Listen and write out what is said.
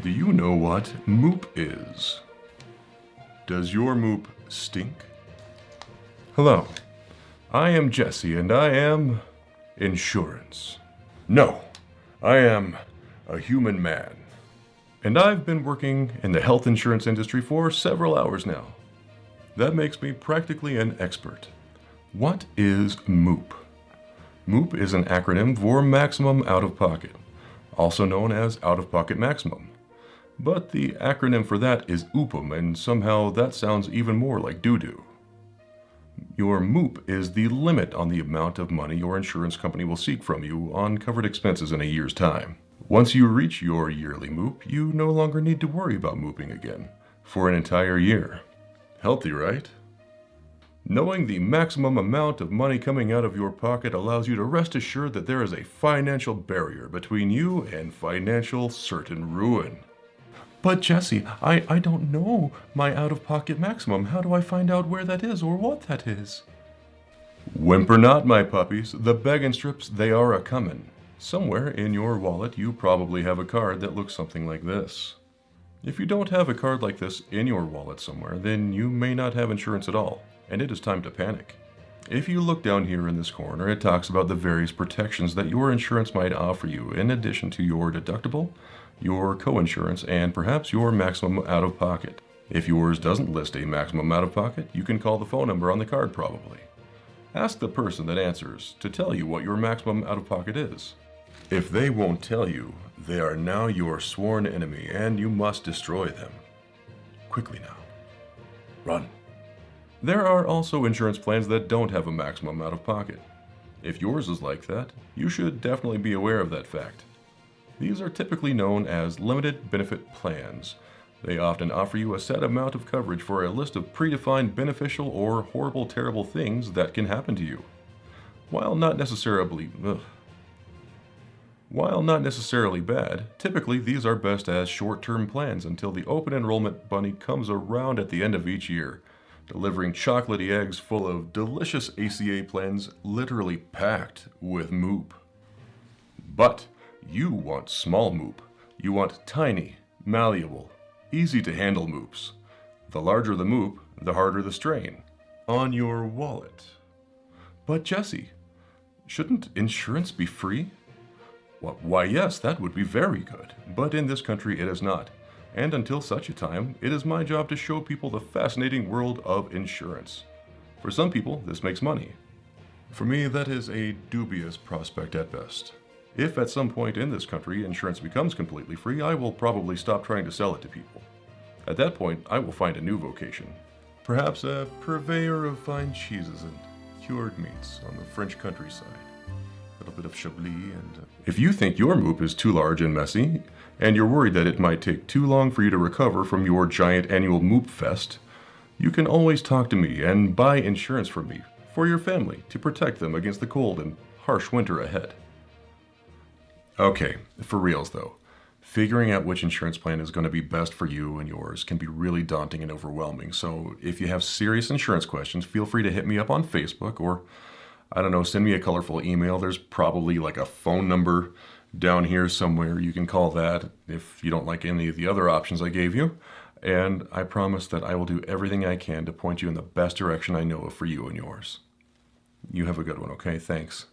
Do you know what Moop is? Does your Moop stink? Hello, I am Jesse and I am insurance. No, I am a human man. And I've been working in the health insurance industry for several hours now. That makes me practically an expert. What is Moop? Moop is an acronym for Maximum Out-of-Pocket, also known as Out-of-Pocket Maximum. But the acronym for that is OOPM, and somehow that sounds even more like doo-doo. Your Moop is the limit on the amount of money your insurance company will seek from you on covered expenses in a year's time. Once you reach your yearly Moop, you no longer need to worry about mooping again for an entire year. Healthy, right? Knowing the maximum amount of money coming out of your pocket allows you to rest assured that there is a financial barrier between you and financial certain ruin. But Jesse, I don't know my out-of-pocket maximum. How do I find out where that is or what that is? Whimper not, my puppies. The begging strips, they are a-comin'. Somewhere in your wallet, you probably have a card that looks something like this. If you don't have a card like this in your wallet somewhere, then you may not have insurance at all, and it is time to panic. If you look down here in this corner, it talks about the various protections that your insurance might offer you in addition to your deductible, your co-insurance, and perhaps your maximum out-of-pocket. If yours doesn't list a maximum out-of-pocket, you can call the phone number on the card probably. Ask the person that answers to tell you what your maximum out-of-pocket is. If they won't tell you, they are now your sworn enemy and you must destroy them. Quickly now. Run. There are also insurance plans that don't have a maximum out-of-pocket. If yours is like that, you should definitely be aware of that fact. These are typically known as limited benefit plans. They often offer you a set amount of coverage for a list of predefined beneficial or horrible, terrible things that can happen to you. While not necessarily bad, typically these are best as short-term plans until the open enrollment bunny comes around at the end of each year, delivering chocolatey eggs full of delicious ACA plans literally packed with Moop. But you want small Moop. You want tiny, malleable, easy-to-handle Moops. The larger the Moop, the harder the strain on your wallet. But Jesse, shouldn't insurance be free? Well, why yes, that would be very good. But in this country it is not. And until such a time, it is my job to show people the fascinating world of insurance. For some people, this makes money. For me, that is a dubious prospect at best. If at some point in this country insurance becomes completely free, I will probably stop trying to sell it to people. At that point, I will find a new vocation. Perhaps a purveyor of fine cheeses and cured meats on the French countryside. A little bit of Chablis and... If you think your Moop is too large and messy, and you're worried that it might take too long for you to recover from your giant annual Moop fest, you can always talk to me and buy insurance from me for your family to protect them against the cold and harsh winter ahead. Okay, for reals though, figuring out which insurance plan is going to be best for you and yours can be really daunting and overwhelming, so if you have serious insurance questions, feel free to hit me up on Facebook or, I don't know, send me a colorful email. There's probably like a phone number down here somewhere. You can call that if you don't like any of the other options I gave you, and I promise that I will do everything I can to point you in the best direction I know of for you and yours. You have a good one, okay? Thanks.